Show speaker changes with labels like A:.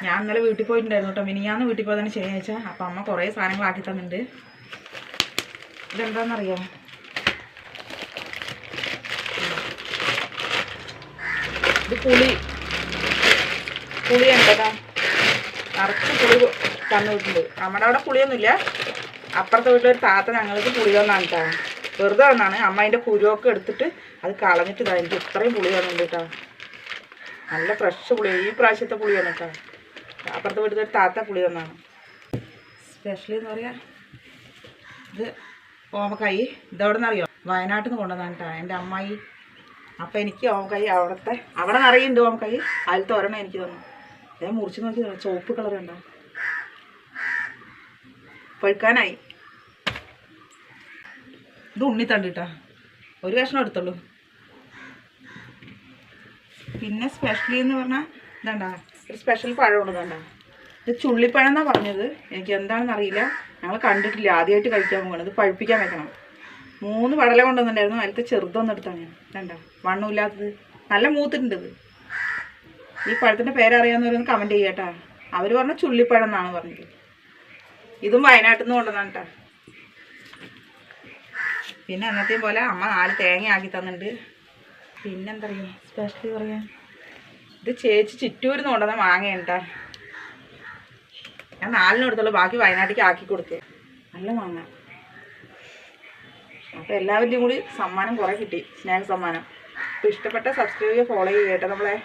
A: ഞാൻ ഇന്നലെ വീട്ടിൽ പോയിട്ടുണ്ടായിരുന്നു കേട്ടോ. മിനിഞ്ഞാന്ന് വീട്ടിൽ പോയതാണ് ശനിയാഴ്ച. അപ്പം അമ്മ കുറേ സാധനങ്ങളാക്കി തന്നിട്ടുണ്ട്. ഇതെന്താണെന്നറിയാം, ഇത് പുളിയാണ് കേട്ടോ. നിറച്ച് പുളി തന്നു വിട്ടുണ്ട്. നമ്മുടെ അവിടെ പുളിയൊന്നുമില്ല. അപ്പുറത്തെ വീട്ടിലൊരു താത്ത ഞങ്ങൾക്ക് പുളി തന്നാണ് കേട്ടോ. വെറുതെ തന്നാണ്. അമ്മ അതിൻ്റെ കുരുവൊക്കെ എടുത്തിട്ട് അത് കളഞ്ഞിട്ട് ഇതാ എനിക്ക് ഇത്രയും പുളി തന്നുണ്ട് കേട്ടോ. നല്ല ഫ്രഷ് പുളി, ഈ പ്രാവശ്യത്തെ പുളിയാണ് കേട്ടോ. അപ്പുറത്തെ വീട്ടിലൊരു താത്ത പുളി തന്നാണ്. സ്പെഷ്യൽ എന്ന് പറയാ ഇത് ഓമക്കായി. ഇതെവിടെ നിന്നറിയോ? വയനാട്ടിൽ നിന്ന് കൊണ്ടുവന്നാണ് കേട്ടോ എൻ്റെ അമ്മായി. അപ്പം എനിക്ക് ഓമക്കായി അവിടെ നിറയുന്നുണ്ട് ഓമക്കായി. അതിലത്തെ ഒരെണ്ണം എനിക്ക് തന്നു. ഞാൻ മുറിച്ച് നോക്കി, ചുവപ്പ് കളർ ഉണ്ടോ, പഴുക്കാനായി. ഇത് ഉണ്ണിത്തണ്ടിട്ടാ, ഒരു കഷ്ണം എടുത്തുള്ളൂ. പിന്നെ സ്പെഷ്യലി എന്ന് പറഞ്ഞാൽ ഇതണ്ടാ, ഒരു സ്പെഷ്യൽ പഴമുണ്ട്. ഇതണ്ടാ, ഇത് ചുള്ളിപ്പഴം എന്നാണ് പറഞ്ഞത്. എനിക്ക് എന്താണെന്ന് അറിയില്ല, ഞങ്ങൾ കണ്ടിട്ടില്ല, ആദ്യമായിട്ട് കഴിക്കാൻ പോകണം. ഇത് പഴുപ്പിക്കാൻ വെക്കണം. 3 പടല കൊണ്ടുവന്നിട്ടുണ്ടായിരുന്നു. അതിലത്തെ ചെറുതൊന്നും എടുത്താണ് ഞാൻ. ഇതണ്ടാ, വണ്ണമില്ലാത്തത്, നല്ല മൂത്തിട്ടുണ്ട്. ഇത് ഈ പഴത്തിൻ്റെ പേരറിയാവുന്നവരൊന്ന് കമൻറ്റ് ചെയ്യാട്ടാ. അവർ പറഞ്ഞ ചുള്ളിപ്പഴം എന്നാണ് പറഞ്ഞത്. ഇതും വയനാട്ടിൽ നിന്ന് കൊണ്ടുവന്നാണ് കേട്ടോ. പിന്നെ അന്നത്തെയും പോലെ അമ്മ 4 തേങ്ങ ആക്കി തന്നിട്ടുണ്ട്. പിന്നെന്താ പറയുക സ്പെഷ്യലി പറയാൻ, ഇത് ചേച്ചി ചിറ്റൂരിൽ നിന്ന് കൊണ്ടുവന്ന മാങ്ങയാണ് കേട്ടോ. ഞാൻ 4 എടുത്തുള്ളൂ, ബാക്കി വയനാട്ടിലേക്ക് ആക്കി കൊടുക്കുക. നല്ല മാങ്ങ. അപ്പോൾ എല്ലാവരുടെയും കൂടി സമ്മാനം കുറേ കിട്ടി, സ്നേഹ സമ്മാനം. അപ്പോൾ ഇഷ്ടപ്പെട്ട സബ്സ്ക്രൈബ് ചെയ്യുക, ഫോളോ ചെയ്യുക കേട്ടോ നമ്മളെ.